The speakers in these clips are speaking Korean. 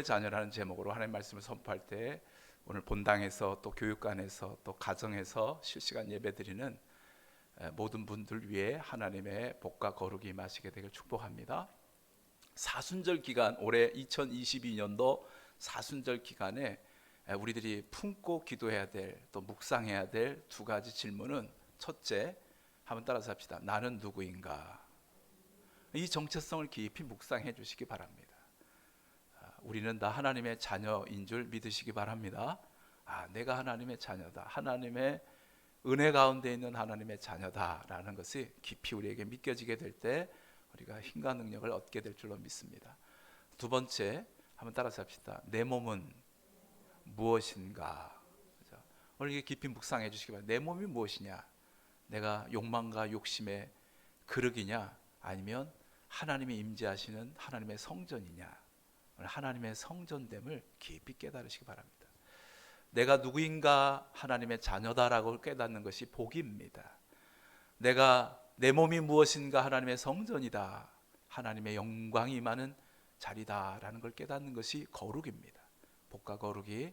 자녀라는 제목으로 하나님의 말씀을 선포할 때 오늘 본당에서 또 교육관에서 또 가정에서 실시간 예배드리는 모든 분들 위해 하나님의 복과 거룩이 임하시게 되길 축복합니다. 사순절 기간, 올해 2022년도 사순절 기간에 우리들이 품고 기도해야 될, 또 묵상해야 될 두 가지 질문은, 첫째, 한번 따라서 합시다. 나는 누구인가? 이 정체성을 깊이 묵상해 주시기 바랍니다. 우리는 다 하나님의 자녀인 줄 믿으시기 바랍니다. 내가 하나님의 자녀다, 하나님의 은혜 가운데 있는 하나님의 자녀다라는 것이 깊이 우리에게 믿겨지게 될 때 우리가 힘과 능력을 얻게 될 줄로 믿습니다. 두 번째, 한번 따라서 합시다. 내 몸은 무엇인가? 그렇죠? 오늘 이게 깊이 묵상해 주시기 바랍니다. 내 몸이 무엇이냐? 내가 욕망과 욕심의 그릇이냐? 아니면 하나님이 임재하시는 하나님의 성전이냐? 하나님의 성전됨을 깊이 깨달으시기 바랍니다. 내가 누구인가 하나님의 자녀다라고 깨닫는 것이 복입니다. 내가 내 몸이 무엇인가 하나님의 성전이다, 하나님의 영광이 임하는 자리다라는 걸 깨닫는 것이 거룩입니다. 복과 거룩이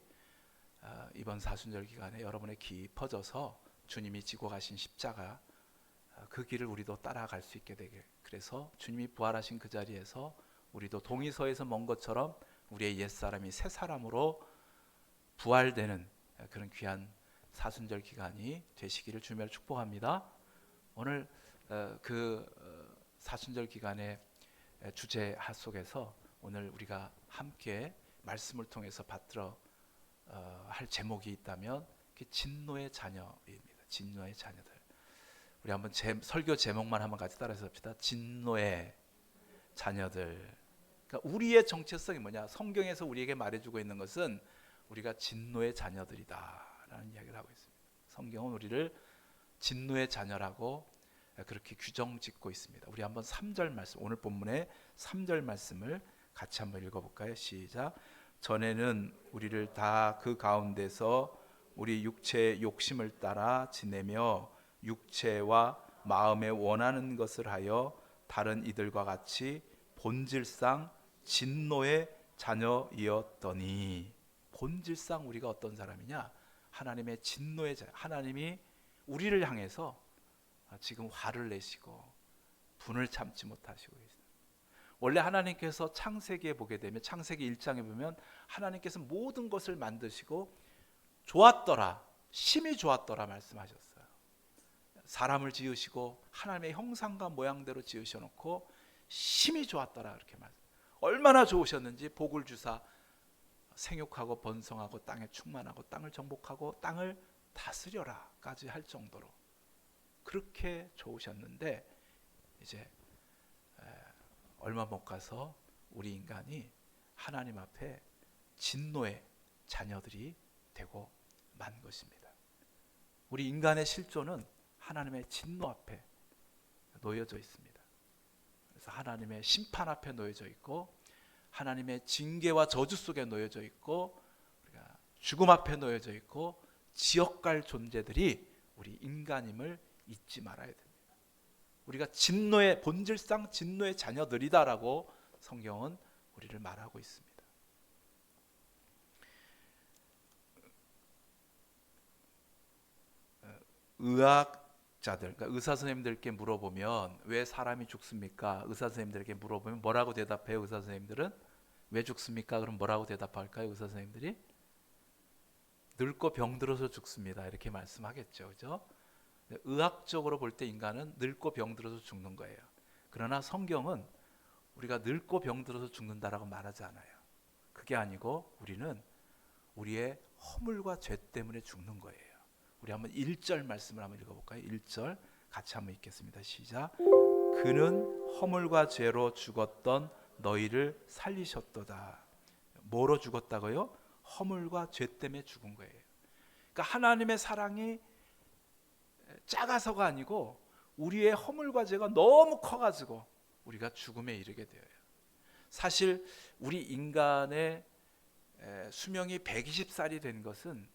이번 사순절 기간에 여러분의 깊어져서 주님이 지고 가신 십자가, 그 길을 우리도 따라갈 수 있게 되길, 그래서 주님이 부활하신 그 자리에서 우리도 동이서에서 먼 것처럼 우리의 옛사람이 새 사람으로 부활되는 그런 귀한 사순절 기간이 되시기를 주님을 축복합니다. 오늘 그 사순절 기간의 주제 속에서 오늘 우리가 함께 말씀을 통해서 받들어 할 제목이 있다면 진노의 자녀입니다. 진노의 자녀들. 우리 한번 설교 제목만 한번 같이 따라서 합시다. 진노의 자녀들. 그러니까 우리의 정체성이 뭐냐? 성경에서 우리에게 말해주고 있는 것은 우리가 진노의 자녀들이다라는 이야기를 하고 있습니다. 성경은 우리를 진노의 자녀라고 그렇게 규정짓고 있습니다. 우리 한번 3절 말씀, 오늘 본문의 3절 말씀을 같이 한번 읽어볼까요? 시작. 전에는 우리를 다 그 가운데서 우리 육체의 욕심을 따라 지내며 육체와 마음에 원하는 것을 하여 다른 이들과 같이 본질상 진노의 자녀이었더니, 본질상 우리가 어떤 사람이냐? 하나님의 진노의 자녀. 하나님이 우리를 향해서 지금 화를 내시고 분을 참지 못하시고 계십니다. 원래 하나님께서 창세기에 보게 되면, 창세기 1장에 보면 하나님께서 모든 것을 만드시고 좋았더라, 심히 좋았더라 말씀하셨어요. 사람을 지으시고 하나님의 형상과 모양대로 지으셔놓고 심히 좋았더라 그렇게 말씀. 얼마나 좋으셨는지 복을 주사 생육하고 번성하고 땅에 충만하고 땅을 정복하고 땅을 다스려라까지 할 정도로 그렇게 좋으셨는데, 이제 얼마 못 가서 우리 인간이 하나님 앞에 진노의 자녀들이 되고 만 것입니다. 우리 인간의 실존은 하나님의 진노 앞에 놓여져 있습니다. 그래서 하나님의 심판 앞에 놓여져 있고, 하나님의 징계와 저주 속에 놓여져 있고, 우리가 죽음 앞에 놓여져 있고, 지옥 갈 존재들이 우리 인간임을 잊지 말아야 됩니다. 우리가 진노의, 본질상 진노의 자녀들이다라고 성경은 우리를 말하고 있습니다. 의학자들, 그러니까 의사 선생님들께 물어보면 왜 사람이 죽습니까? 의사 선생님들에게 물어보면 뭐라고 대답해요? 의사 선생님들은 왜 죽습니까? 그럼 뭐라고 대답할까요? 의사 선생님들이 늙고 병들어서 죽습니다, 이렇게 말씀하겠죠, 그죠? 의학적으로 볼 때 인간은 늙고 병들어서 죽는 거예요. 그러나 성경은 우리가 늙고 병들어서 죽는다라고 말하지 않아요. 그게 아니고 우리는 우리의 허물과 죄 때문에 죽는 거예요. 우리 한번 1절 말씀을 한번 읽어볼까요? 1절 같이 한번 읽겠습니다. 시작. 그는 허물과 죄로 죽었던 너희를 살리셨도다. 뭐로 죽었다고요? 허물과 죄 때문에 죽은 거예요. 그러니까 하나님의 사랑이 작아서가 아니고 우리의 허물과 죄가 너무 커가지고 우리가 죽음에 이르게 되어요. 사실 우리 인간의 수명이 120살이 된 것은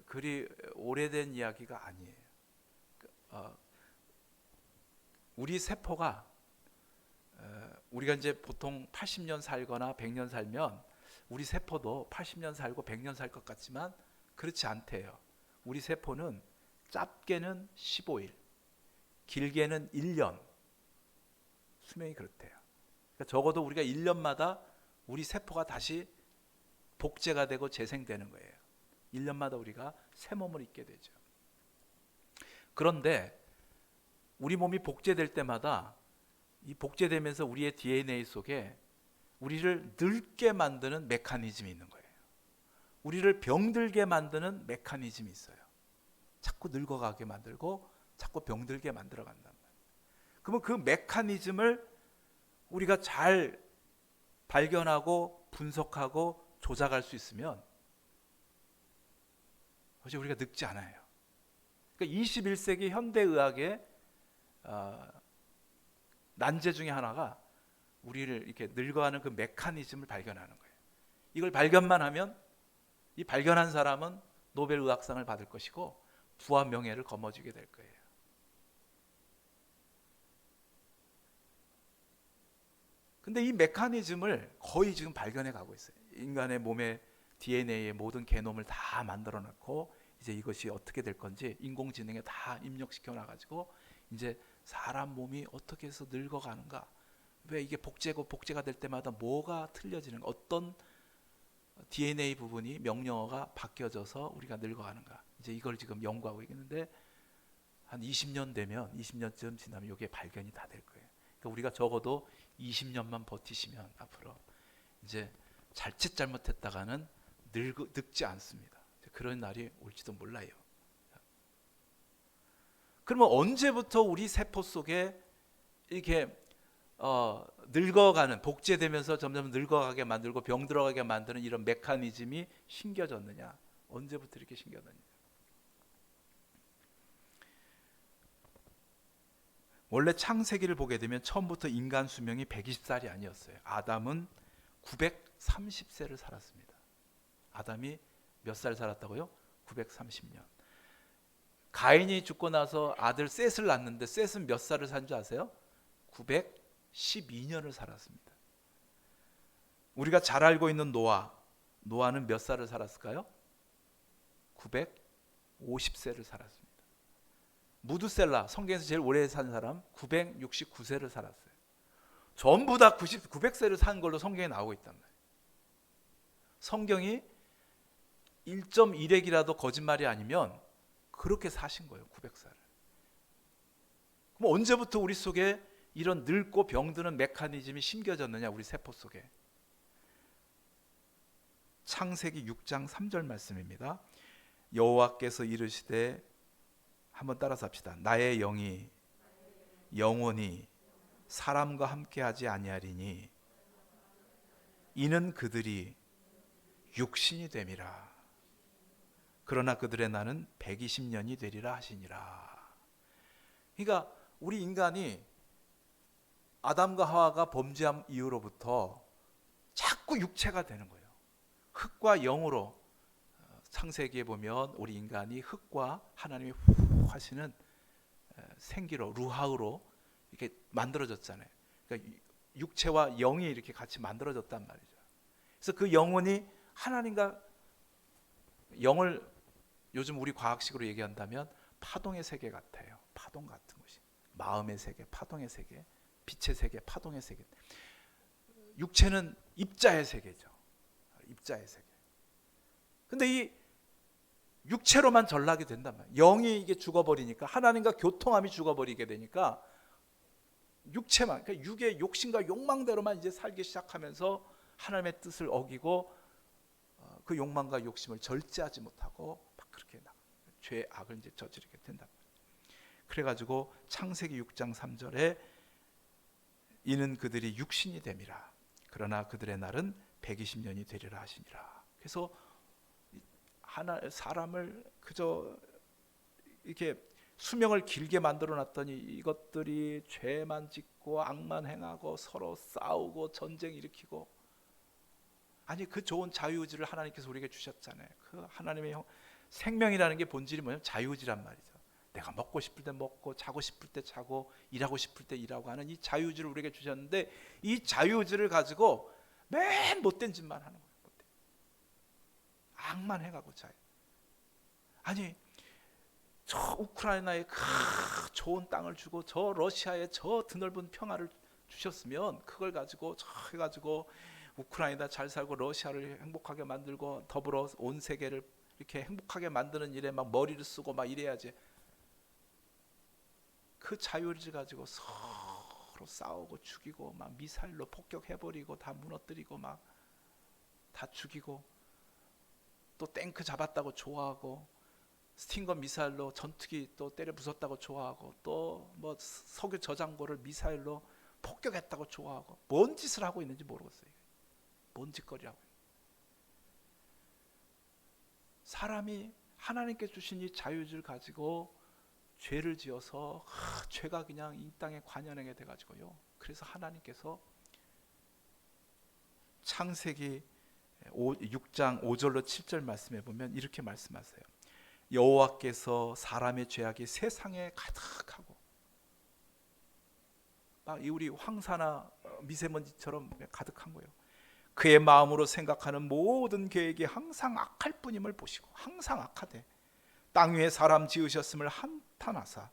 그리 오래된 이야기가 아니에요. 우리 세포가 우리가 이제 보통 80년 살거나 100년 살면 우리 세포도 80년 살고 100년 살 것 같지만 그렇지 않대요. 우리 세포는 짧게는 15일, 길게는 1년 수명이 그렇대요. 그러니까 적어도 우리가 1년마다 우리 세포가 다시 복제가 되고 재생되는 거예요. 1년마다 우리가 새 몸을 입게 되죠. 그런데 우리 몸이 복제될 때마다 이 복제되면서 우리의 DNA 속에 우리를 늙게 만드는 메커니즘이 있는 거예요. 우리를 병들게 만드는 메커니즘이 있어요. 자꾸 늙어가게 만들고 자꾸 병들게 만들어 간단 말이에요. 그러면 그 메커니즘을 우리가 잘 발견하고 분석하고 조작할 수 있으면 어제 우리가 늙지 않아요. 그러니까 21세기 현대의학의 난제 중에 하나가 우리를 이렇게 늙어가는 그 메커니즘을 발견하는 거예요. 이걸 발견만 하면 이 발견한 사람은 노벨 의학상을 받을 것이고 부와 명예를 거머쥐게 될 거예요. 근데 이 메커니즘을 거의 지금 발견해 가고 있어요. 인간의 몸의 DNA의 모든 게놈을 다 만들어 놓고 이제 이것이 어떻게 될 건지 인공지능에 다 입력시켜 놔 가지고 이제 사람 몸이 어떻게 해서 늙어가는가, 왜 이게 복제가 될 때마다 뭐가 틀려지는가, 어떤 DNA 부분이 명령어가 바뀌어져서 우리가 늙어가는가, 이제 이걸 지금 연구하고 있는데 한 20년 되면 20년쯤 지나면 이게 발견이 다 될 거예요. 그러니까 우리가 적어도 20년만 버티시면 앞으로 이제 자칫 잘못했다가는 늙지 않습니다. 그런 날이 올지도 몰라요. 그러면 언제부터 우리 세포 속에 이렇게 늙어가는, 복제되면서 점점 늙어가게 만들고 병들어가게 만드는 이런 메커니즘이 심겨졌느냐? 언제부터 이렇게 심겨졌느냐? 원래 창세기를 보게 되면 처음부터 인간 수명이 120살이 아니었어요. 아담은 930세를 살았습니다. 아담이 몇 살 살았다고요? 930년. 가인이 죽고 나서 아들 셋을 낳는데 셋은 몇 살을 산 줄 아세요? 912년을 살았습니다. 우리가 잘 알고 있는 노아는 몇 살을 살았을까요? 950세를 살았습니다. 무드셀라, 성경에서 제일 오래 산 사람 969세를 살았어요. 전부 다 900세를 산 걸로 성경에 나오고 있단 말이에요. 성경이 1.1핵이라도 거짓말이 아니면 그렇게 사신 거예요. 900살을. 그럼 언제부터 우리 속에 이런 늙고 병드는 메커니즘이 심겨졌느냐, 우리 세포 속에. 창세기 6장 3절 말씀입니다. 여호와께서 이르시되, 한번 따라서 합시다. 나의 영이 영원히 사람과 함께하지 아니하리니 이는 그들이 육신이 됨이라. 그러나 그들의 나는 120년이 되리라 하시니라. 그러니까 우리 인간이 아담과 하와가 범죄한 이후로부터 자꾸 육체가 되는 거예요. 흙과 영으로. 창세기에 보면 우리 인간이 흙과 하나님이 후 하시는 생기로, 루하우로 이렇게 만들어졌잖아요. 그러니까 육체와 영이 이렇게 같이 만들어졌단 말이죠. 그래서 그 영혼이 하나님과, 영을 요즘 우리 과학식으로 얘기한다면 파동의 세계 같아요. 파동 같은 것이. 마음의 세계, 파동의 세계, 빛의 세계, 파동의 세계. 육체는 입자의 세계죠. 입자의 세계. 근데 이 육체로만 전락이 된단 말이에요. 영이 이게 죽어버리니까, 하나님과 교통함이 죽어버리게 되니까 육체만, 그러니까 육의 욕심과 욕망대로만 이제 살기 시작하면서 하나님의 뜻을 어기고 그 욕망과 욕심을 절제하지 못하고 막 그렇게 죄악을 이제 저지르게 된다. 그래가지고 창세기 6장 3절에 이는 그들이 육신이 됨이라. 그러나 그들의 날은 120년이 되리라 하시니라. 그래서 사람을 그저 이렇게 수명을 길게 만들어 놨더니 이것들이 죄만 짓고 악만 행하고 서로 싸우고 전쟁 일으키고, 아니 그 좋은 자유의지를 하나님께서 우리에게 주셨잖아요. 그 하나님의 생명이라는 게 본질이 뭐냐면 자유의지란 말이죠. 내가 먹고 싶을 때 먹고 자고 싶을 때 자고 일하고 싶을 때 일하고 하는 이 자유의지를 우리에게 주셨는데 이 자유의지를 가지고 맨 못된 짓만 하는 거예요. 악만 해가고 자유. 아니 저 우크라이나에 그 좋은 땅을 주고 저 러시아에 저 드넓은 평화를 주셨으면 그걸 가지고 저 해가지고 우크라이나 잘 살고 러시아를 행복하게 만들고 더불어 온 세계를 이렇게 행복하게 만드는 일에 막 머리를 쓰고 막 이래야지. 그 자유의지 가지고 서로 싸우고 죽이고 막 미사일로 폭격해버리고 다 무너뜨리고 막 다 죽이고 또 탱크 잡았다고 좋아하고 스팅거 미사일로 전투기 또 때려 부쉈다고 좋아하고 또 뭐 석유 저장고를 미사일로 폭격했다고 좋아하고 뭔 짓을 하고 있는지 모르겠어요. 뭔 짓거리라고. 사람이 하나님께 주신 이 자유의지를 가지고 죄를 지어서 죄가 그냥 이 땅에 관연하게 돼가지고요. 그래서 하나님께서 창세기 6장 5절로 7절 말씀해 보면 이렇게 말씀하세요. 여호와께서 사람의 죄악이 세상에 가득하고 막 우리 황사나 미세먼지처럼 가득한 거예요. 그의 마음으로 생각하는 모든 계획이 항상 악할 뿐임을 보시고 항상 악하되 땅 위에 사람 지으셨음을 한탄하사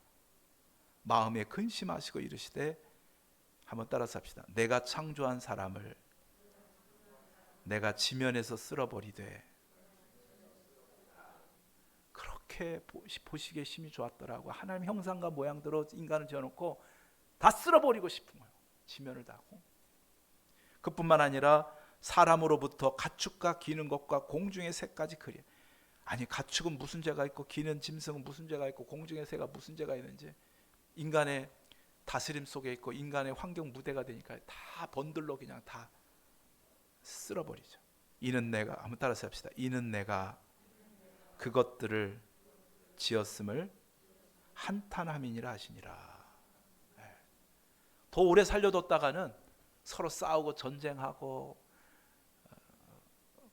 마음에 근심하시고 이르시되 한번 따라서 합시다. 내가 창조한 사람을 내가 지면에서 쓸어버리되 그렇게 보시기에 심히 좋았더라고. 하나님 형상과 모양대로 인간을 지어놓고 다 쓸어버리고 싶은 거예요. 지면을 다. 그뿐만 아니라 사람으로부터 가축과 기는 것과 공중의 새까지 그리. 아니 가축은 무슨 죄가 있고 기는 짐승은 무슨 죄가 있고 공중의 새가 무슨 죄가 있는지 인간의 다스림 속에 있고 인간의 환경 무대가 되니까 다 번들로 그냥 다 쓸어버리죠. 이는 내가 한번 따라서 합시다. 이는 내가 그것들을 지었음을 한탄함이니라 하시니라. 더 오래 살려뒀다가는 서로 싸우고 전쟁하고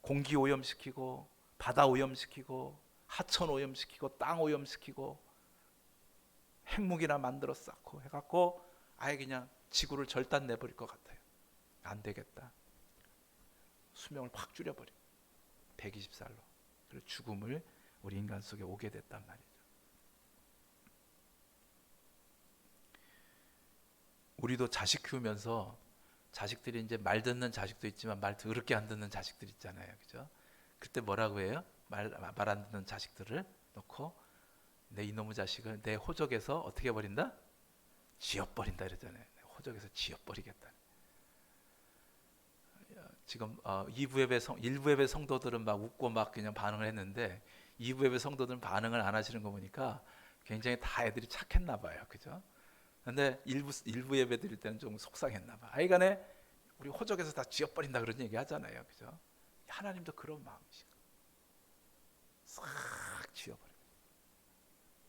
공기 오염시키고 바다 오염시키고 하천 오염시키고 땅 오염시키고 핵무기나 만들어 쌓고 해갖고 아예 그냥 지구를 절단 내버릴 것 같아요. 안 되겠다. 수명을 확 줄여버려. 120살로. 그리고 죽음을 우리 인간 속에 오게 됐단 말이죠. 우리도 자식 키우면서 자식들이 이제 말 듣는 자식도 있지만 말 더럽게 안 듣는 자식들 있잖아요. 그죠? 그때 뭐라고 해요? 말 안 듣는 자식들을 놓고 내 이놈의 자식을 내 호적에서 어떻게 해버린다? 지어버린다 이러잖아요. 호적에서 지어버리겠다. 지금 2부 예배 성도들은 막 웃고 막 그냥 반응을 했는데 2부 예배 성도들은 반응을 안 하시는 거 보니까 굉장히 다 애들이 착했나 봐요. 그죠? 근데 일부 예배 드릴 때는 좀 속상했나 봐. 하여간에 우리 호적에서 다 지어버린다 그런 얘기 하잖아요. 그죠? 하나님도 그런 마음이시고 싹 지어버리고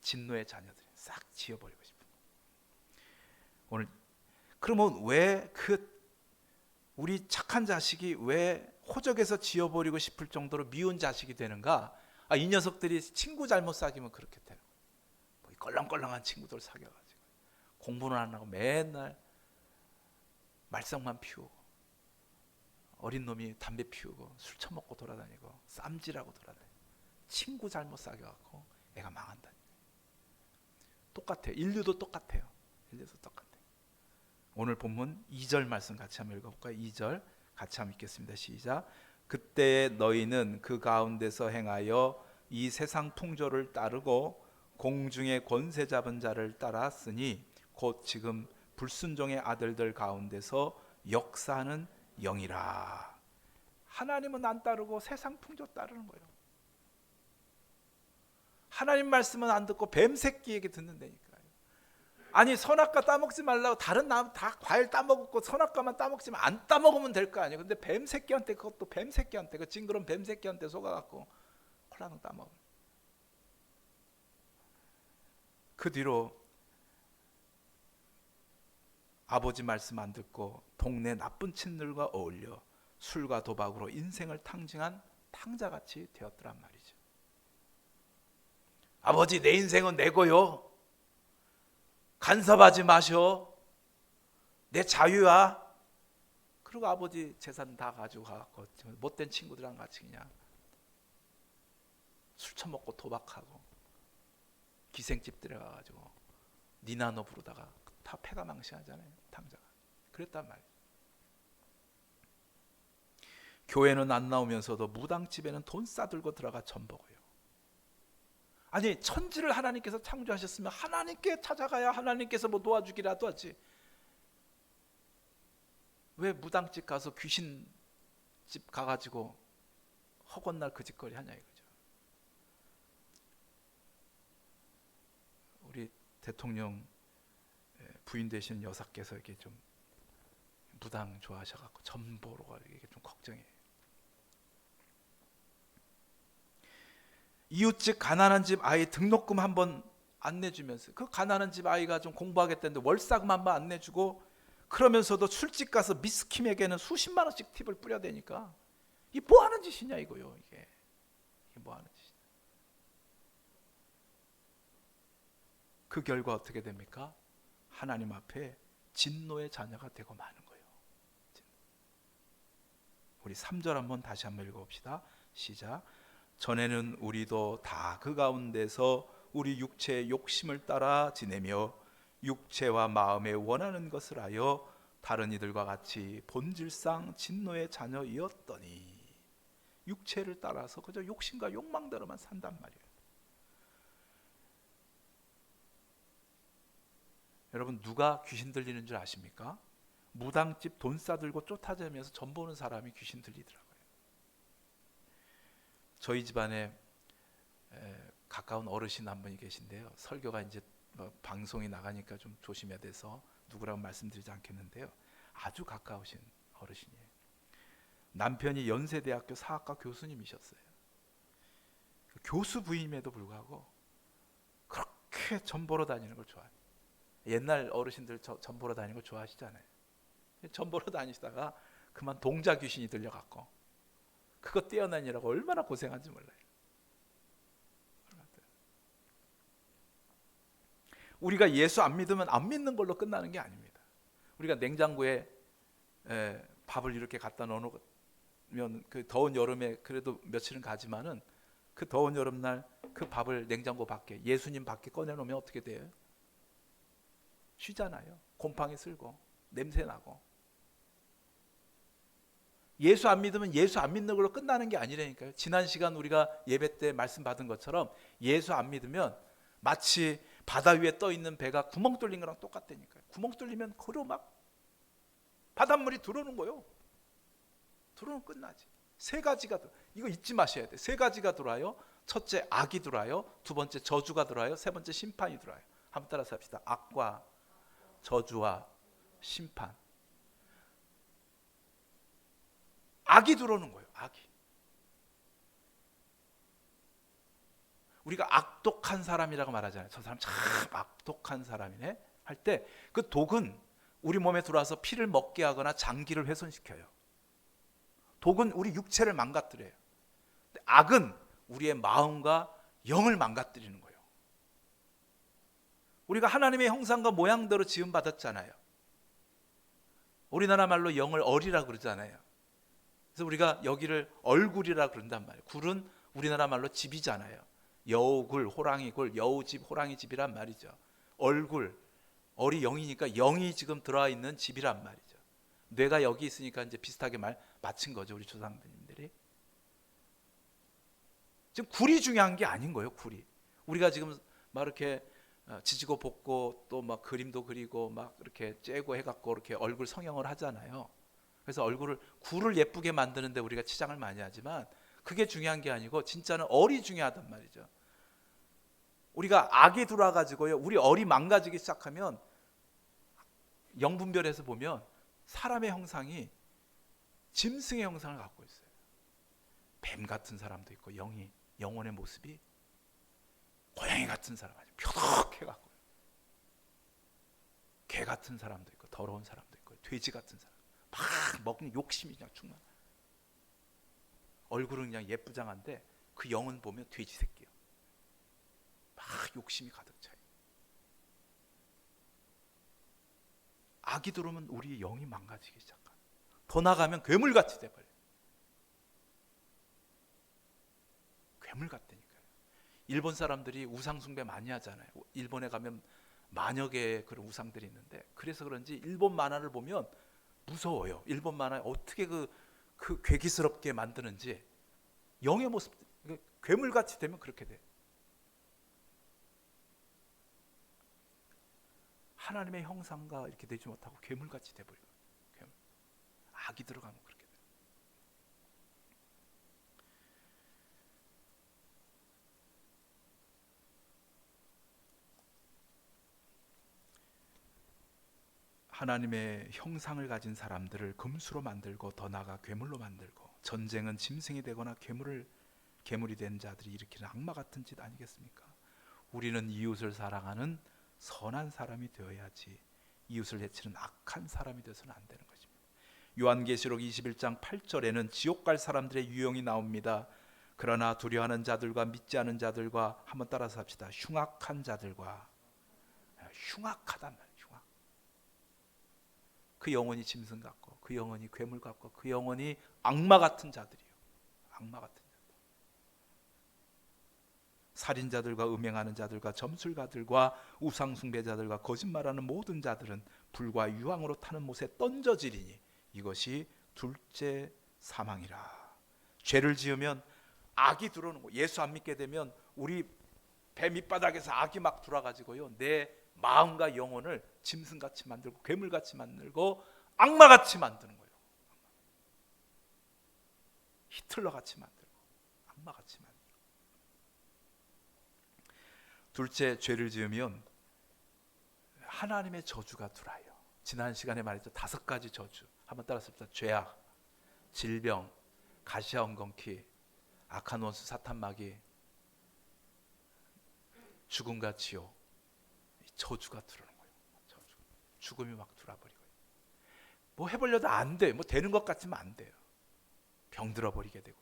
진노의 자녀들이 싹 지어버리고 싶은 오늘 그러면 왜 우리 착한 자식이 왜 호적에서 지어버리고 싶을 정도로 미운 자식이 되는가? 이 녀석들이 친구 잘못 사귀면 그렇게 되는 거예요. 껄렁껄렁한 친구들 사귀어가지고 공부는 안 하고 맨날 말썽만 피우고 어린 놈이 담배 피우고 술 처먹고 돌아다니고 쌈질하고 돌아다니고 친구 잘못 사귀어갖고 애가 망한다. 똑같아요. 인류도 똑같아요. 인류도 똑같아요. 오늘 본문 2절 말씀 같이 한번 읽어볼까요? 2절 같이 한번 읽겠습니다. 시작. 그때 너희는 그 가운데서 행하여 이 세상 풍조를 따르고 공중의 권세 잡은 자를 따랐으니 곧 지금 불순종의 아들들 가운데서 역사하는 영이라. 하나님은 안 따르고 세상 풍조 따르는 거예요. 하나님 말씀은 안 듣고 뱀새끼 얘기 듣는다니까요. 아니 선악과 따먹지 말라고 다른 나 다 과일 따먹고 선악과만 따먹지만 안 따먹으면 될 거 아니에요. 근데 뱀새끼한테 그것도 뱀새끼한테 그 징그러운 뱀새끼한테 속아갖고 콜라는 따먹어. 그 뒤로 아버지 말씀 안 듣고 동네 나쁜 친들과 어울려 술과 도박으로 인생을 탕진한 탕자같이 되었더란 말이죠. 아버지 내 인생은 내고요. 간섭하지 마셔. 내 자유야. 그리고 아버지 재산 다 가지고 가갖고 못된 친구들이랑 같이 그냥 술 처먹고 도박하고 기생집들에 가가지고 니나노 부르다가 다 패가 망신하잖아요. 당자가. 그랬단 말이에요. 교회는 안 나오면서도 무당집에는 돈 싸들고 들어가 전 보고요. 아니 천지를 하나님께서 창조하셨으면 하나님께 찾아가야 하나님께서 뭐 도와주기라도 하지. 왜 무당집 가서 귀신집 가가지고 허건날 그 짓거리 하냐 이거죠. 우리 대통령 부인 되시는 여사께서 이렇게 좀 무당 좋아하셔갖고 전 보러 가기 이게 좀 걱정이에요. 이웃집 가난한 집 아이 등록금 한번 안 내주면서 그 가난한 집 아이가 좀 공부하겠다는데 월사금 한번 안 내주고 그러면서도 술집 가서 미스킴에게는 수십만 원씩 팁을 뿌려대니까 이게 뭐 하는 짓이냐 이거요. 이게 뭐 하는 짓이냐. 그 결과 어떻게 됩니까? 하나님 앞에 진노의 자녀가 되고 마는 거예요. 우리 3절 한번 다시 한번 읽어봅시다. 시작. 전에는 우리도 다 그 가운데서 우리 육체의 욕심을 따라 지내며 육체와 마음에 원하는 것을 하여 다른 이들과 같이 본질상 진노의 자녀이었더니 육체를 따라서 그저 욕심과 욕망대로만 산단 말이에요. 여러분 누가 귀신 들리는 줄 아십니까? 무당집 돈 싸들고 쫓아다니면서 전 보는 사람이 귀신 들리더라고요. 저희 집안에 가까운 어르신 한 분이 계신데요. 설교가 이제 방송이 나가니까 좀 조심해야 돼서 누구라고 말씀드리지 않겠는데요. 아주 가까우신 어르신이에요. 남편이 연세대학교 사학과 교수님이셨어요. 교수 부임에도 불구하고 그렇게 전 보러 다니는 걸 좋아해요. 옛날 어르신들 전 보러 다니는 거 좋아하시잖아요. 전 보러 다니시다가 그만 동자 귀신이 들려갖고 그거 떼어내느라고 얼마나 고생한지 몰라요. 우리가 예수 안 믿으면 안 믿는 걸로 끝나는 게 아닙니다. 우리가 냉장고에 밥을 이렇게 갖다 넣으면 그 더운 여름에 그래도 며칠은 가지만은 그 더운 여름날 그 밥을 냉장고 밖에 예수님 밖에 꺼내놓으면 어떻게 돼요? 쉬잖아요. 곰팡이 쓸고 냄새 나고. 예수 안 믿으면 예수 안 믿는 걸로 끝나는 게 아니라니까요. 지난 시간 우리가 예배 때 말씀 받은 것처럼 예수 안 믿으면 마치 바다 위에 떠 있는 배가 구멍 뚫린 거랑 똑같다니까요. 구멍 뚫리면 거로 막 바닷물이 들어오는 거요. 들어오면 끝나지. 세 가지가 이거 잊지 마셔야 돼. 세 가지가 들어와요. 첫째 악이 들어와요. 두 번째 저주가 들어와요. 세 번째 심판이 들어와요. 한번 따라서 합시다. 악과 저주와 심판. 악이 들어오는 거예요. 악이. 우리가 악독한 사람이라고 말하잖아요. 저 사람 참 악독한 사람이네 할 때 그 독은 우리 몸에 들어와서 피를 먹게 하거나 장기를 훼손시켜요. 독은 우리 육체를 망가뜨려요. 악은 우리의 마음과 영을 망가뜨리는 거예요. 우리가 하나님의 형상과 모양대로 지음받았잖아요. 우리나라 말로 영을 얼이라 그러잖아요. 그래서 우리가 여기를 얼굴이라 그런단 말이에요. 굴은 우리나라 말로 집이잖아요. 여우굴, 호랑이굴, 여우집, 호랑이집이란 말이죠. 얼굴, 얼이 영이니까 영이 지금 들어와 있는 집이란 말이죠. 뇌가 여기 있으니까 이제 비슷하게 말 맞춘 거죠. 우리 조상님들이. 지금 굴이 중요한 게 아닌 거예요. 굴이. 우리가 지금 막 이렇게 지지고 볶고 또 막 그림도 그리고 막 이렇게 째고 해갖고 이렇게 얼굴 성형을 하잖아요. 그래서 굴을 예쁘게 만드는데 우리가 치장을 많이 하지만 그게 중요한 게 아니고 진짜는 얼이 중요하단 말이죠. 우리가 악이 들어와가지고요, 우리 얼이 망가지기 시작하면 영분별에서 보면 사람의 형상이 짐승의 형상을 갖고 있어요. 뱀 같은 사람도 있고 영혼의 모습이 고양이 같은 사람 아주 표독해갖고 개 같은 사람도 있고 더러운 사람도 있고 돼지 같은 사람 막 먹는 욕심이 그냥 충만. 얼굴은 그냥 예쁘장한데 그 영은 보면 돼지 새끼야. 막 욕심이 가득 차요. 악이 들어오면 우리 영이 망가지기 시작합니다. 더 나가면 괴물같이 돼버려요. 괴물 같다니까요. 일본 사람들이 우상 숭배 많이 하잖아요. 일본에 가면 만여 개의 그런 우상들이 있는데, 그래서 그런지 일본 만화를 보면 무서워요. 일본 만화 어떻게 그 괴기스럽게 만드는지. 영의 모습, 괴물같이 되면 그렇게 돼. 하나님의 형상과 이렇게 되지 못하고 괴물같이 돼버려요. 괴물. 악이 들어가면 그렇게 돼요. 하나님의 형상을 가진 사람들을 금수로 만들고 더 나아가 괴물로 만들고, 전쟁은 짐승이 되거나 괴물이 된 자들이 일으키는 악마 같은 짓 아니겠습니까? 우리는 이웃을 사랑하는 선한 사람이 되어야지 이웃을 해치는 악한 사람이 되어서는 안 되는 것입니다. 요한계시록 21장 8절에는 지옥 갈 사람들의 유형이 나옵니다. 그러나 두려워하는 자들과 믿지 않은 자들과, 한번 따라서 합시다. 흉악한 자들과. 흉악하단 말이에요. 흉악. 그 영혼이 짐승 같고, 그 영혼이 괴물 같고, 그 영혼이 악마 같은 자들이요. 악마 같은 자들. 살인자들과 음행하는 자들과 점술가들과 우상숭배자들과 거짓말하는 모든 자들은 불과 유황으로 타는 못에 던져지리니 이것이 둘째 사망이라. 죄를 지으면 악이 들어오는 거. 예수 안 믿게 되면 우리 배 밑바닥에서 악이 막 들어와가지고요, 내 마음과 영혼을 짐승같이 만들고 괴물같이 만들고 악마같이 만드는 거예요. 히틀러같이 만들고 악마같이 만들고. 둘째, 죄를 지으면 하나님의 저주가 들어와요. 지난 시간에 말했죠. 5가지 저주. 한번 따라서 죄악, 질병, 가시화 엉겅퀴, 악한 원수 사탄 마귀, 죽음과 지옥. 저주가 들어오는 거예요. 저주. 죽음이 막 들어와버리고, 뭐 해보려도 안 돼. 뭐 되는 것 같지만 안 돼요. 병 들어버리게 되고,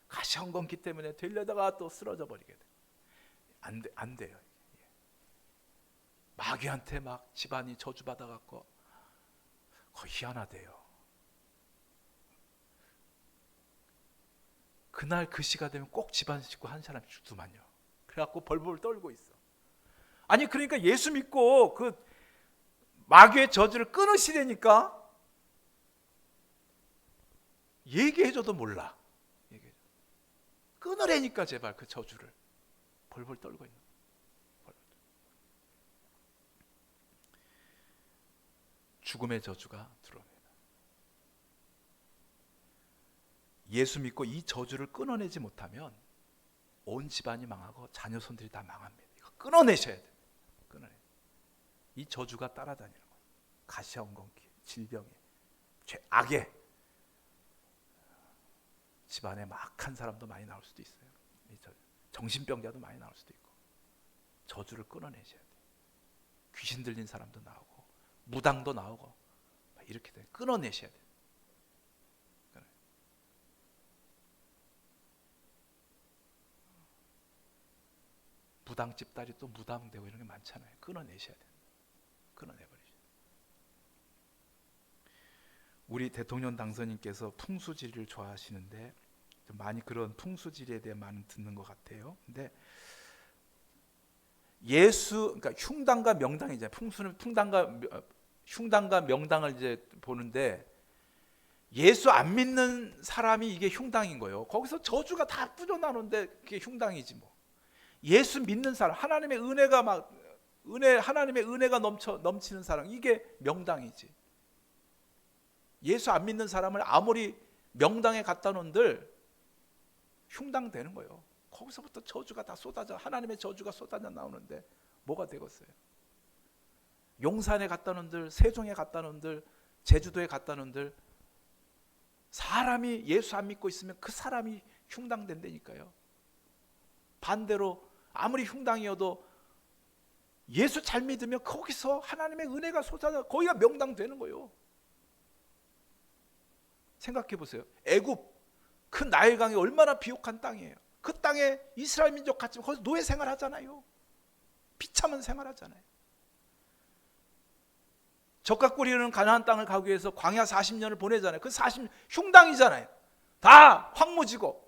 가시화 엉겅퀴 때문에 되려다가 또 쓰러져 버리게 되고, 안 돼요. 마귀한테 막 집안이 저주받아 갖고 거의 희한하대요. 그날 그 시가 되면 꼭 집안 식구 한 사람씩 죽더만요. 그래갖고 벌벌 떨고 있어. 아니 그러니까 예수 믿고 그 마귀의 저주를 끊으시려니까 얘기해줘도 몰라. 끊으라니까 제발 그 저주를. 벌벌 떨고 있는 거예요. 죽음의 저주가 들어옵니다. 예수 믿고 이 저주를 끊어내지 못하면 온 집안이 망하고 자녀 손들이 다 망합니다. 이거 끊어내셔야 돼요. 이 저주가 따라다니는 거예요. 가시화 엉겅퀴, 질병에, 악에, 집안에 악한 사람도 많이 나올 수도 있어요. 정신병자도 많이 나올 수도 있고. 저주를 끊어내셔야 돼요. 귀신 들린 사람도 나오고 무당도 나오고 이렇게 돼요. 끊어내셔야 돼요. 무당 집딸이 또 무당되고 이런 게 많잖아요. 끊어내셔야 돼요. 끊어내버리셔야 돼요. 우리 대통령 당선인께서 풍수지리를 좋아하시는데 좀 많이 그런 풍수지리에 대해 많이 듣는 것 같아요. 근데 그러니까 흉당과 명당이잖아요. 풍수는 흉당과 명당을 이제 보는데, 예수 안 믿는 사람이 이게 흉당인 거예요. 거기서 저주가 다 뿌려나오는데 그게 흉당이지 뭐. 예수 믿는 사람, 하나님의 은혜가 하나님의 은혜가 넘치는 사람, 이게 명당이지. 예수 안 믿는 사람을 아무리 명당에 갖다 놓은들 흉당되는 거예요. 거기서부터 저주가 다 쏟아져, 하나님의 저주가 쏟아져 나오는데 뭐가 되겠어요? 용산에 갖다 놓은들, 세종에 갖다 놓은들, 제주도에 갖다 놓은들, 사람이 예수 안 믿고 있으면 그 사람이 흉당된다니까요. 반대로 아무리 흉당이어도 예수 잘 믿으면 거기서 하나님의 은혜가 쏟아져 거기가 명당되는 거예요. 생각해 보세요. 애굽 그 나일강이 얼마나 비옥한 땅이에요. 그 땅에 이스라엘 민족 같이 거기서 노예 생활하잖아요. 비참한 생활하잖아요. 젓가 뿌리는 가나안 땅을 가기 위해서 광야 40년을 보내잖아요. 그 40년 흉당이잖아요. 다 황무지고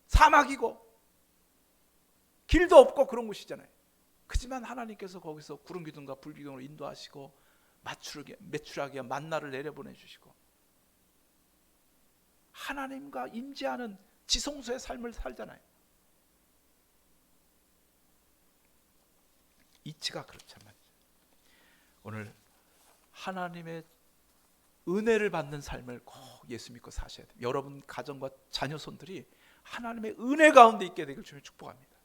사막이고 길도 없고 그런 곳이잖아요. 그지만 하나님께서 거기서 구름 기둥과 불 기둥으로 인도하시고 메추라기와 만나를 내려보내 주시고 하나님과 임재하는 지성소의 삶을 살잖아요. 이치가 그렇단 말이죠. 오늘 하나님의 은혜를 받는 삶을 꼭 예수 믿고 사셔야 돼요. 여러분 가정과 자녀 손들이 하나님의 은혜 가운데 있게 되길 주님 축복합니다.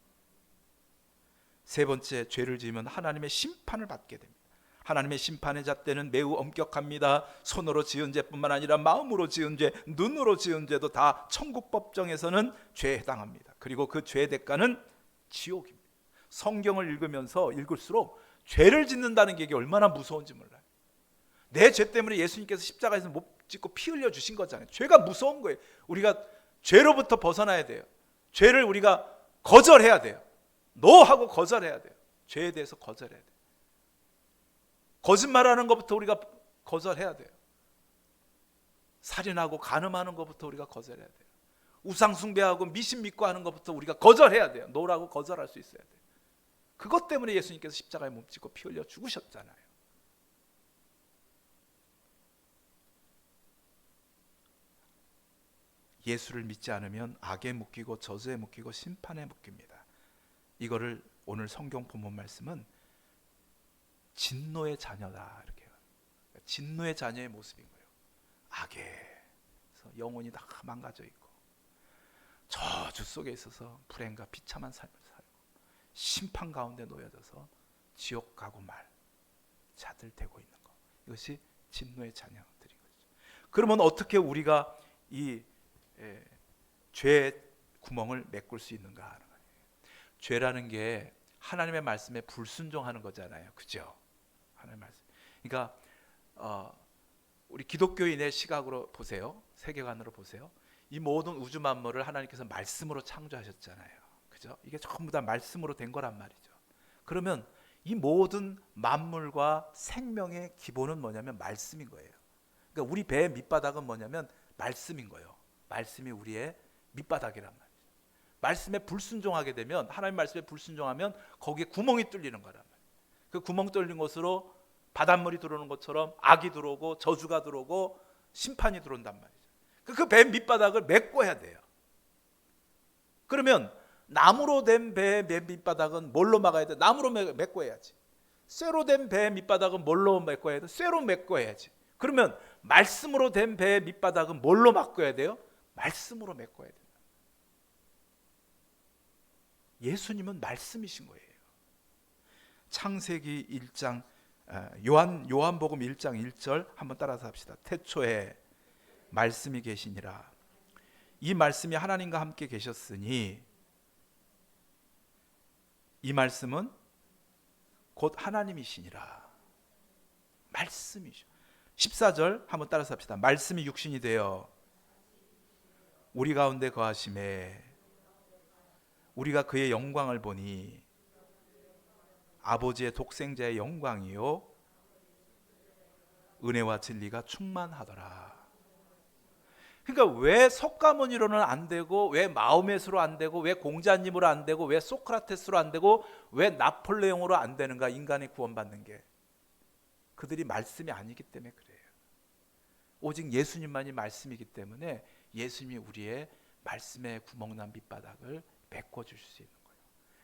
세 번째, 죄를 지으면 하나님의 심판을 받게 됩니다. 하나님의 심판의 잣대는 매우 엄격합니다. 손으로 지은 죄뿐만 아니라 마음으로 지은 죄, 눈으로 지은 죄도 다 천국 법정에서는 죄에 해당합니다. 그리고 그 죄의 대가는 지옥입니다. 성경을 읽으면서 읽을수록 죄를 짓는다는 게 얼마나 무서운지 몰라요. 내 죄 때문에 예수님께서 십자가에서 못 짓고 피 흘려 주신 거잖아요. 죄가 무서운 거예요. 우리가 죄로부터 벗어나야 돼요. 죄를 우리가 거절해야 돼요. 노하고 거절해야 돼요. 죄에 대해서 거절해야 돼요. 거짓말하는 것부터 우리가 거절해야 돼요. 살인하고 간음하는 것부터 우리가 거절해야 돼요. 우상 숭배하고 미신 믿고 하는 것부터 우리가 거절해야 돼요. 노라고 거절할 수 있어야 돼요. 그것 때문에 예수님께서 십자가에 몸짓고 피 흘려 죽으셨잖아요. 예수를 믿지 않으면 악에 묶이고 저주에 묶이고 심판에 묶입니다. 이거를 오늘 성경 본문 말씀은 진노의 자녀다 이렇게. 진노의 자녀의 모습인 거예요. 악에서 영혼이 다 망가져 있고 저주 속에 있어서 불행과 비참한 삶을 살고 심판 가운데 놓여져서 지옥 가고 말 자들 되고 있는 것. 이것이 진노의 자녀들인 거죠. 그러면 어떻게 우리가 이 죄의 구멍을 메꿀 수 있는가 하는 거예요. 죄라는 게 하나님의 말씀에 불순종하는 거잖아요. 그죠? 하나님의 말씀. 그러니까 우리 기독교인의 시각으로 보세요. 세계관으로 보세요. 이 모든 우주 만물을 하나님께서 말씀으로 창조하셨잖아요. 그죠? 이게 전부 다 말씀으로 된 거란 말이죠. 그러면 이 모든 만물과 생명의 기본은 뭐냐면 말씀인 거예요. 그러니까 우리 배의 밑바닥은 뭐냐면 말씀인 거예요. 말씀이 우리의 밑바닥이란 말이죠. 말씀에 불순종하게 되면, 하나님 말씀에 불순종하면 거기에 구멍이 뚫리는 거란 말이에요. 그 구멍 뚫린 곳으로 바닷물이 들어오는 것처럼 악이 들어오고 저주가 들어오고 심판이 들어온단 말이죠. 그 배 밑바닥을 메꿔야 돼요. 그러면 나무로 된 배의 밑바닥은 뭘로 막아야 돼? 나무로 메꿔야지. 쇠로 된 배의 밑바닥은 뭘로 메꿔야 돼? 쇠로 메꿔야지. 그러면 말씀으로 된 배의 밑바닥은 뭘로 메꿔야 돼요? 말씀으로 메꿔야 된다. 예수님은 말씀이신 거예요. 창세기 1장 요한복음 1장 1절 한번 따라서 합시다. 태초에 말씀이 계시니라. 이 말씀이 하나님과 함께 계셨으니 이 말씀은 곧 하나님이시니라. 말씀이죠. 14절 한번 따라서 합시다. 말씀이 육신이 되어 우리 가운데 거하심에 우리가 그의 영광을 보니 아버지의 독생자의 영광이요 은혜와 진리가 충만하더라. 그러니까 왜 석가모니로는 안 되고, 왜 마호메스로 안 되고, 왜 공자님으로 안 되고, 왜 소크라테스로 안 되고, 왜 나폴레옹으로 안 되는가? 인간이 구원받는 게 그들이 말씀이 아니기 때문에 그래요. 오직 예수님만이 말씀이기 때문에 예수님이 우리의 말씀의 구멍난 밑바닥을 메꿔주실 수 있는 거예요.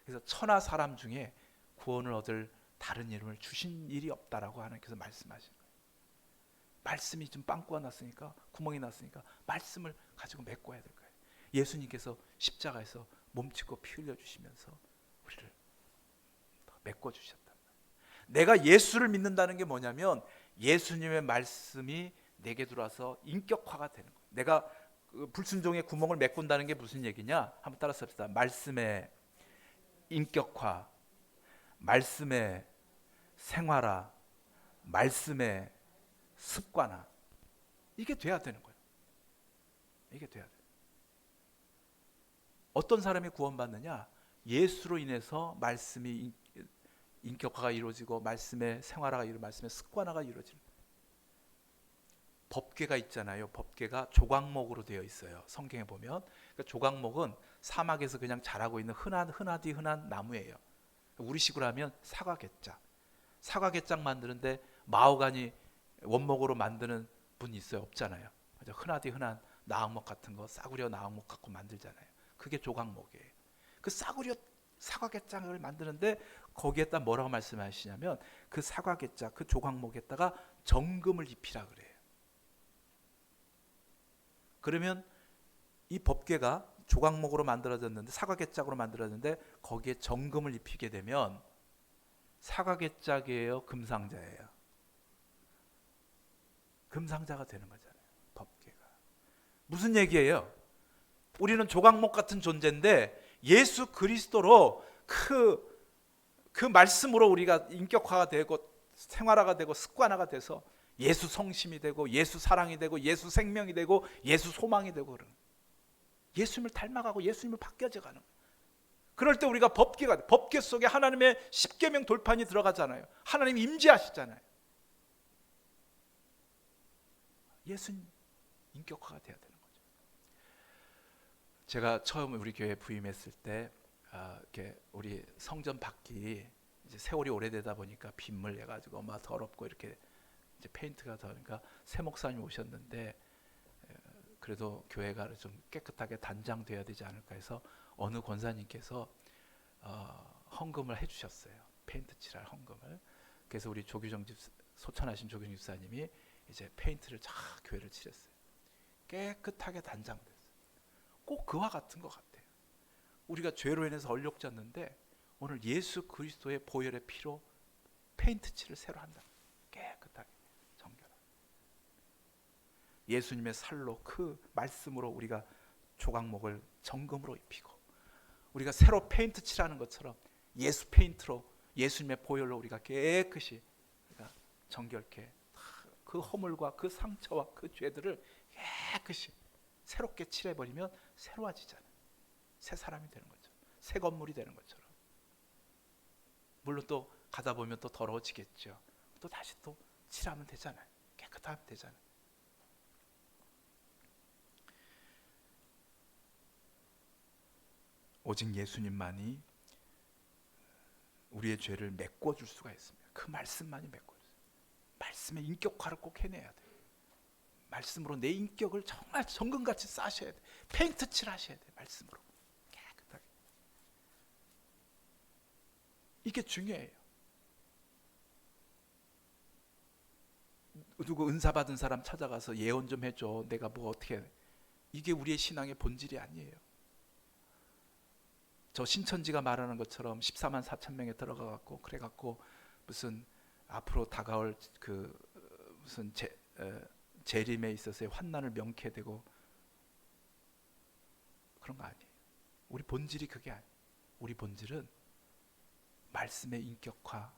그래서 천하 사람 중에 구원을 얻을 다른 이름을 주신 일이 없다라고 하나님께서 말씀하시는 거예요. 말씀이 좀 빵꾸가 났으니까, 구멍이 났으니까 말씀을 가지고 메꿔야 될 거예요. 예수님께서 십자가에서 몸짓고 피 흘려주시면서 우리를 메꿔주셨단 말이에요. 내가 예수를 믿는다는 게 뭐냐면 예수님의 말씀이 내게 들어와서 인격화가 되는 거예요. 내가 그 불순종의 구멍을 메꾼다는 게 무슨 얘기냐? 한번 따라서 합시다. 말씀의 인격화, 말씀의 생활화, 말씀의 습관화. 이게 돼야 되는 거예요. 이게 돼야 돼요. 어떤 사람이 구원받느냐? 예수로 인해서 말씀이 인격화가 이루어지고 말씀의 생활화가 이루어지고 말씀의 습관화가 이루어지는 법궤가 있잖아요. 법궤가 조각목으로 되어 있어요. 성경에 보면 그러니까 조각목은 사막에서 그냥 자라고 있는 흔한 나무예요. 우리식으로 하면 사과개짝 만드는데 마호가니 원목으로 만드는 분 있어요? 없잖아요. 흔한 나무목 같은 거 싸구려 나무목 갖고 만들잖아요. 그게 조각목이에요. 그 싸구려 사과개짝을 만드는데 거기에다 뭐라고 말씀하시냐면 그 사과개짝 그 조각목에다가 정금을 입히라 그래요. 그러면 이 법궤가 조각목으로 만들어졌는데 사과개짝으로 만들어졌는데 거기에 정금을 입히게 되면 사과개짝이에요, 금상자예요? 금상자가 되는 거잖아요. 법궤가 무슨 얘기예요? 우리는 조각목 같은 존재인데 예수 그리스도로 그 말씀으로 우리가 인격화가 되고 생활화가 되고 습관화가 돼서 예수 성심이 되고 예수 사랑이 되고 예수 생명이 되고 예수 소망이 되고 그런 예수님을 닮아가고 예수님을 바뀌어져 가는 거예요. 그럴 때 우리가 법궤 속에 하나님의 십계명 돌판이 들어가잖아요. 하나님이 임재하시잖아요. 예수님 인격화가 돼야 되는 거죠. 제가 처음 우리 교회 부임했을 때 이렇게 우리 성전 밖이 이제 세월이 오래되다 보니까 빗물 내가지고 막 더럽고 이렇게 이제 페인트가 더니까 새 목사님 오셨는데 그래도 교회가 좀 깨끗하게 단장돼야 되지 않을까 해서 어느 권사님께서 헌금을 해주셨어요. 페인트 칠할 헌금을. 그래서 우리 소천하신 조규정 집사님이 이제 페인트를 쫙 교회를 칠했어요. 깨끗하게 단장됐어요. 꼭 그와 같은 것 같아요. 우리가 죄로 인해서 얼룩졌는데 오늘 예수 그리스도의 보혈의 피로 페인트 칠을 새로 한다. 깨끗하게 정결하게. 예수님의 살로 그 말씀으로 우리가 조각목을 정금으로 입히고 우리가 새로 페인트 칠하는 것처럼 예수 페인트로 예수님의 보혈로 우리가 깨끗이 우리가 정결케 그 허물과 그 상처와 그 죄들을 깨끗이 새롭게 칠해버리면 새로워지잖아요. 새 사람이 되는 거죠. 새 건물이 되는 것처럼. 물론 또 가다 보면 또 더러워지겠죠. 또 다시 또 칠하면 되잖아요. 깨끗하면 되잖아요. 오직 예수님만이 우리의 죄를 메꿔줄 수가 있습니다. 그 말씀만이 메꿔줄 수 있어요. 말씀의 인격화를 꼭 해내야 돼요. 말씀으로 내 인격을 정말 정금같이 싸셔야 돼요. 페인트 칠하셔야 돼요. 말씀으로 깨끗하게. 이게 중요해요. 누구 은사 받은 사람 찾아가서 예언 좀 해줘. 내가 뭐 어떻게 해. 이게 우리의 신앙의 본질이 아니에요. 저 신천지가 말하는 것처럼 14만 4천 명에 들어가갖고 그래갖고 무슨 앞으로 다가올 그 무슨 재림에 있어서의 환난을 명쾌되고 그런 거 아니에요. 우리 본질이 그게 아니에요. 우리 본질은 말씀의 인격화,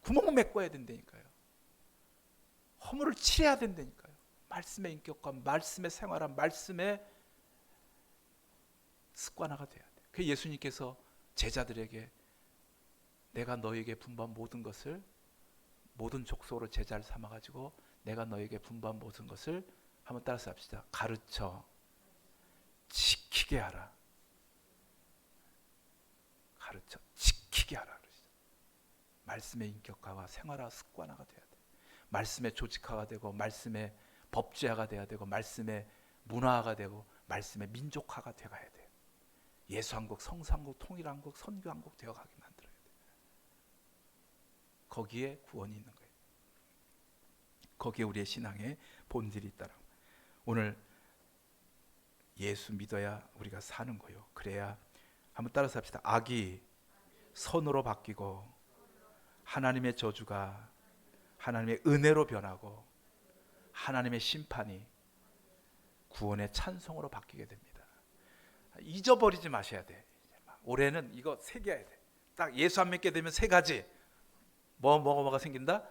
구멍을 메꿔야 된다니까요. 허물을 칠해야 된다니까요. 말씀의 인격화, 말씀의 생활화, 말씀의 습관화가 돼야 돼요. 그 예수님께서 제자들에게 내가 너에게 분부한 모든 것을 모든 족속으로 제자를 삼아가지고 내가 너에게 분부한 모든 것을 한번 따라서 합시다. 가르쳐 지키게 하라. 가르쳐 지키게 하라. 말씀의 인격화와 생활화 습관화가 돼야 돼. 말씀의 조직화가 되고 말씀의 법제화가 돼야 되고 말씀의 문화화가 되고 말씀의 민족화가 돼가야 돼요. 예수한국, 성수한국, 통일한국, 선교한국 되어가게 만들어야 돼요. 거기에 구원이 있는 거예요. 거기에 우리의 신앙의 본질이 있다라고. 오늘 예수 믿어야 우리가 사는 거예요. 그래야 한번 따라서 합시다. 악이 선으로 바뀌고 하나님의 저주가 하나님의 은혜로 변하고 하나님의 심판이 구원의 찬송으로 바뀌게 됩니다. 잊어버리지 마셔야 돼. 올해는 이거 새겨야 돼. 딱 예수 안 믿게 되면 세 가지 뭐가 생긴다?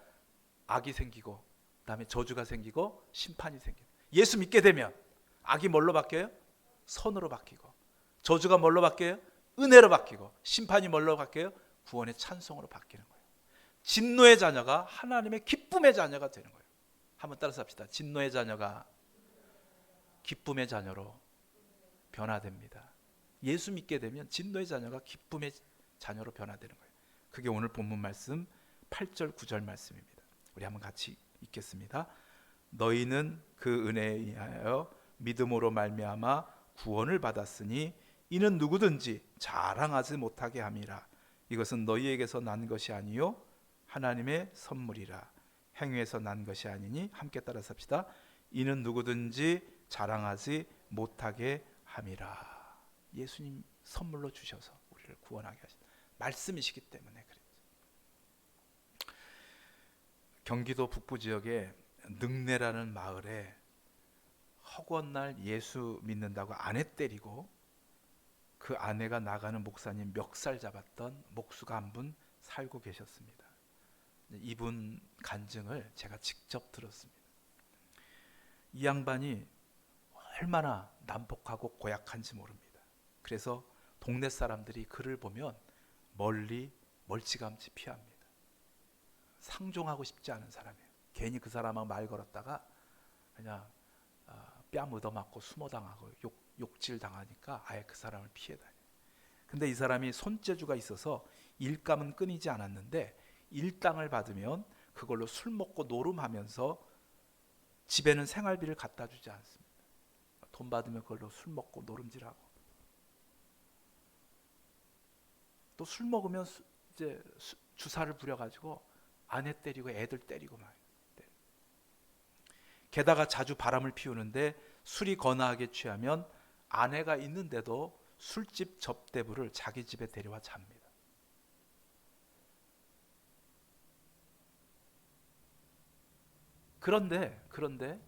악이 생기고 그다음에 저주가 생기고 심판이 생긴다. 예수 믿게 되면 악이 뭘로 바뀌어요? 선으로 바뀌고 저주가 뭘로 바뀌어요? 은혜로 바뀌고 심판이 뭘로 바뀌어요? 구원의 찬송으로 바뀌는 거예요. 진노의 자녀가 하나님의 기쁨의 자녀가 되는 거예요. 한번 따라서 합시다. 진노의 자녀가 기쁨의 자녀로 변화됩니다. 예수 믿게 되면 진노의 자녀가 기쁨의 자녀로 변화되는 거예요. 그게 오늘 본문 말씀 8절 9절 말씀입니다. 우리 한번 같이 읽겠습니다. 너희는 그 은혜에 의하여 믿음으로 말미암아 구원을 받았으니 이는 누구든지 자랑하지 못하게 함이라. 이것은 너희에게서 난 것이 아니요 하나님의 선물이라. 행위에서 난 것이 아니니. 함께 따라서 합시다. 이는 누구든지 자랑하지 못하게 함이라. 예수님 선물로 주셔서 우리를 구원하게 하신 말씀이시기 때문에 그랬죠. 경기도 북부 지역에 능내라는 마을에 허구한 날 예수 믿는다고 아내 때리고 그 아내가 나가는 목사님 멱살 잡았던 목수가 한 분 살고 계셨습니다. 이분 간증을 제가 직접 들었습니다. 이 양반이 얼마나 난폭하고 고약한지 모릅니다. 그래서 동네 사람들이 그를 보면 멀리 멀찌감치 피합니다. 상종하고 싶지 않은 사람이에요. 괜히 그 사람하고 말 걸었다가 그냥 뺨 얻어맞고 숨어당하고 욕질 당하니까 아예 그 사람을 피해 다녀요. 근데 이 사람이 손재주가 있어서 일감은 끊이지 않았는데 일당을 받으면 그걸로 술 먹고 노름하면서 집에는 생활비를 갖다 주지 않습니다. 돈 받으면 그걸로 술 먹고 노름질하고 또 술 먹으면 이제 주사를 부려가지고 아내 때리고 애들 때리고 막. 게다가 자주 바람을 피우는데 술이 거나하게 취하면 아내가 있는데도 술집 접대부를 자기 집에 데려와 잡니다. 그런데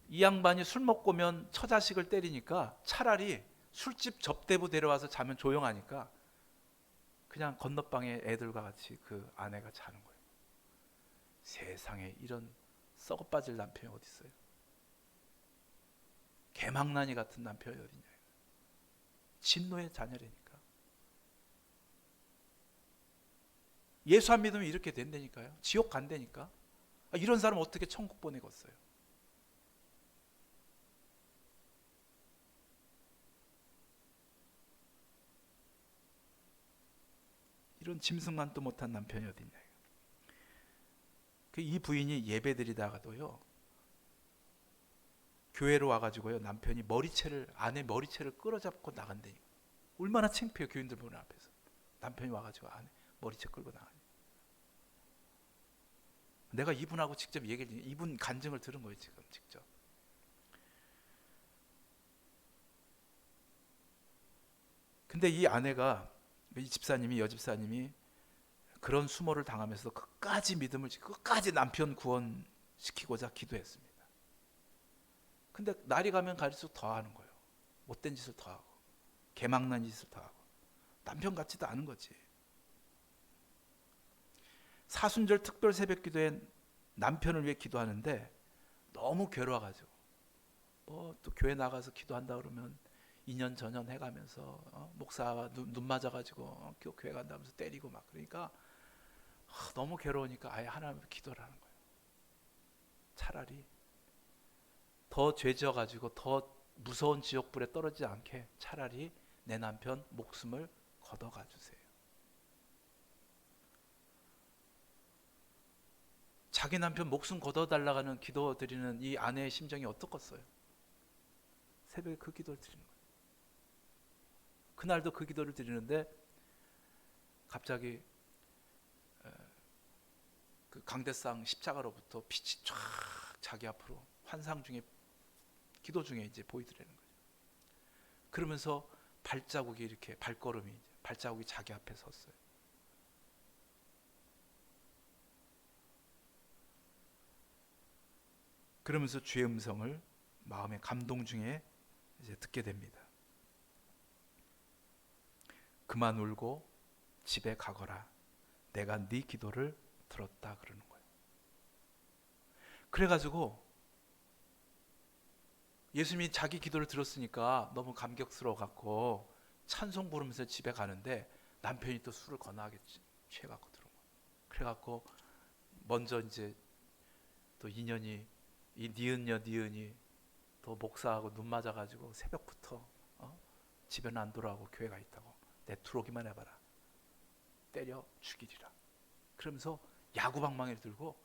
이 양반이 술 먹고 오면 처자식을 때리니까 차라리 술집 접대부 데려와서 자면 조용하니까 그냥 건너방에 애들과 같이 그 아내가 자는 거예요. 세상에 이런 썩어 빠질 남편이 어디 있어요? 개망나니 같은 남편이 어디냐? 진노의 자녀라니까. 예수 안 믿으면 이렇게 된다니까요. 지옥 간다니까. 이런 사람 어떻게 천국 보내겠어요? 이런 짐승만도 못한 남편이 어딨냐. 이 부인이 예배드리다가도요 교회로 와가지고요 남편이 아내 머리채를 끌어잡고 나간다니까. 얼마나 창피해요. 교인들 보는 앞에서 남편이 와가지고 아내 머리채 끌고 나가니. 내가 이분하고 직접 얘기를 이분 간증을 들은 거예요. 지금 직접. 근데 이 아내가 이 집사님이 여집사님이 그런 수모를 당하면서 끝까지 믿음을 지키고 끝까지 남편 구원시키고자 기도했습니다. 근데 날이 가면 갈수록 더 하는 거예요. 못된 짓을 더 하고 개망난 짓을 더 하고 남편 같지도 않은 거지. 사순절 특별 새벽 기도에 남편을 위해 기도하는데 너무 괴로워가지고 또 교회 나가서 기도한다 그러면 2년 전년 해가면서 목사와 눈 맞아가지고 교회 간다면서 때리고 막 그러니까 너무 괴로우니까 아예 하나님께 기도를 하는 거예요. 차라리 더 죄지어가지고 더 무서운 지옥불에 떨어지지 않게 차라리 내 남편 목숨을 걷어가 주세요. 자기 남편 목숨 걷어달라고 하는 기도 드리는 이 아내의 심정이 어떻겠어요? 새벽에 그 기도를 드리는 거예요. 그날도 그 기도를 드리는데 갑자기 그 강대상 십자가로부터 빛이 쫙 자기 앞으로 환상 중에 기도 중에 이제 보이더라는 거죠. 그러면서 발자국이 이렇게 발자국이 자기 앞에 섰어요. 그러면서 주의 음성을 마음의 감동 중에 이제 듣게 됩니다. 그만 울고 집에 가거라. 내가 네 기도를 들었다 그러는 거예요. 그래가지고 예수님이 자기 기도를 들었으니까 너무 감격스러워 갖고 찬송 부르면서 집에 가는데 남편이 또 술을 거나하게 취해갖고 들어온 거야. 그래갖고 먼저 이제 또 인연이 이 니은이 또 목사하고 눈 맞아가지고 새벽부터 집에는 안 돌아오고 교회가 있다고 내 들어오기만 해봐라. 때려 죽이리라. 그러면서 야구방망이를 들고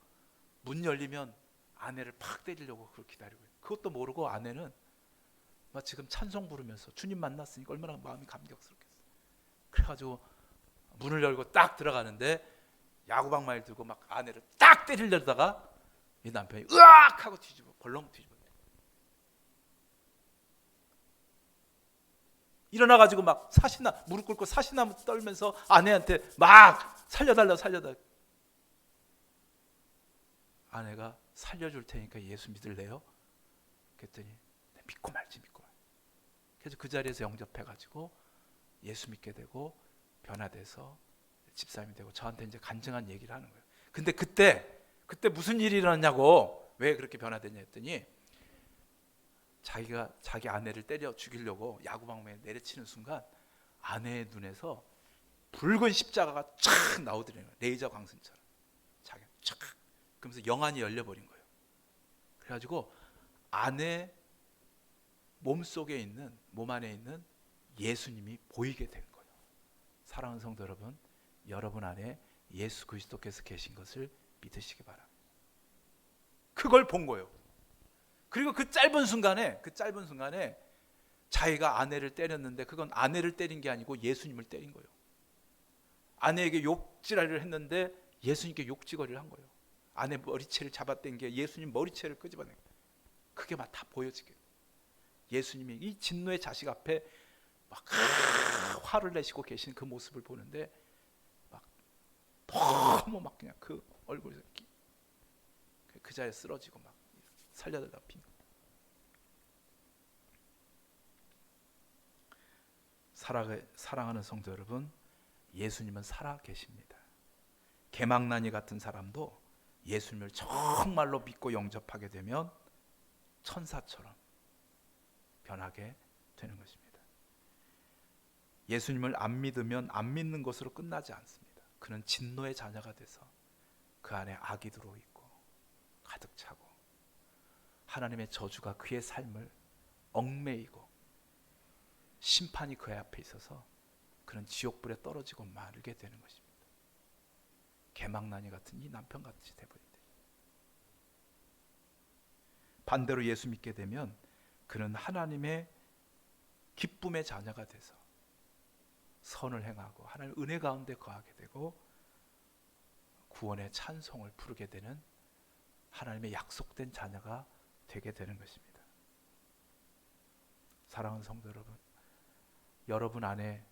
문 열리면 아내를 팍 때리려고 그걸 기다리고 있어요. 그것도 모르고 아내는 막 지금 찬송 부르면서 주님 만났으니까 얼마나 마음이 감격스럽겠어요. 그래가지고 문을 열고 딱 들어가는데 야구방망이를 들고 막 아내를 딱 때리려다가 이 남편이 으악 하고 벌렁 뒤집어 일어나가지고 막 무릎 꿇고 사시나무 떨면서 아내한테 막 살려달라. 아내가 살려줄 테니까 예수 믿을래요? 그랬더니 믿고 말지. 그래서 그 자리에서 영접해가지고 예수 믿게 되고 변화돼서 집사님이 되고 저한테 이제 간증한 얘기를 하는 거예요. 근데 그때 무슨 일이 일어났냐고, 왜 그렇게 변화됐냐 했더니 자기 아내를 때려 죽이려고 야구방망이에 내려치는 순간 아내의 눈에서 붉은 십자가가 촥 나오더래요. 레이저 광선처럼 자기 촥. 그러면서 영안이 열려버린 거예요. 그래가지고 아내 몸 안에 있는 예수님이 보이게 된 거예요. 사랑하는 성도 여러분, 여러분 안에 예수 그리스도께서 계신 것을 믿으시기 바랍니다. 그걸 본 거예요. 그리고 그 짧은 순간에 자기가 아내를 때렸는데 그건 아내를 때린 게 아니고 예수님을 때린 거예요. 아내에게 욕질을 했는데 예수님께 욕지거리를 한 거예요. 아내 머리채를 잡아당긴 게 예수님 머리채를 끄집어낸 거예요. 그게 막 다 보여지게. 예수님이 이 진노의 자식 앞에 막 화를 내시고 계신 그 모습을 보는데 막 너무 막 그냥 그 얼굴에서 그 자리에 쓰러지고 막 살려달라고 빈 거예요. 사랑하는 성도 여러분, 예수님은 살아 계십니다. 개망나니 같은 사람도 예수님을 정말로 믿고 영접하게 되면 천사처럼 변하게 되는 것입니다. 예수님을 안 믿으면 안 믿는 것으로 끝나지 않습니다. 그는 진노의 자녀가 돼서 그 안에 악이 들어있고 가득 차고 하나님의 저주가 그의 삶을 얽매이고 심판이 그의 앞에 있어서 그는 지옥불에 떨어지고 말게 되는 것입니다. 개망나니 같은 이 남편같이 되버린다. 반대로 예수 믿게 되면 그는 하나님의 기쁨의 자녀가 돼서 선을 행하고 하나님 은혜 가운데 거하게 되고 구원의 찬송을 부르게 되는 하나님의 약속된 자녀가 되게 되는 것입니다. 사랑하는 성도 여러분, 여러분 안에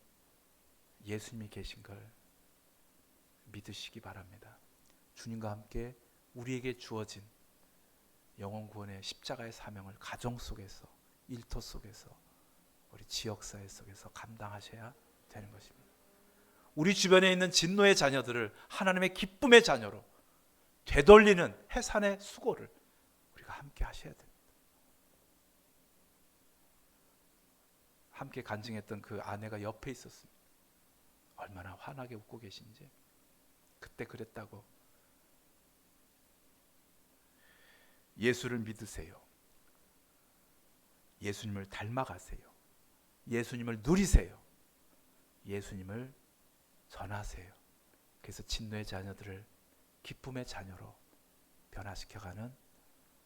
예수님이 계신 걸 믿으시기 바랍니다. 주님과 함께 우리에게 주어진 영혼 구원의 십자가의 사명을 가정 속에서, 일터 속에서, 우리 지역사회 속에서 감당하셔야 되는 것입니다. 우리 주변에 있는 진노의 자녀들을 하나님의 기쁨의 자녀로 되돌리는 해산의 수고를 우리가 함께 하셔야 됩니다. 함께 간증했던 그 아내가 옆에 있었습니다. 얼마나 환하게 웃고 계신지. 그때 그랬다고. 예수를 믿으세요. 예수님을 닮아가세요. 예수님을 누리세요. 예수님을 전하세요. 그래서 진노의 자녀들을 기쁨의 자녀로 변화시켜가는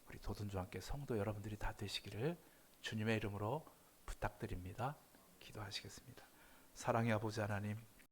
우리 도든주와 함께 성도 여러분들이 다 되시기를 주님의 이름으로 부탁드립니다. 기도하시겠습니다. 사랑의 아버지 하나님,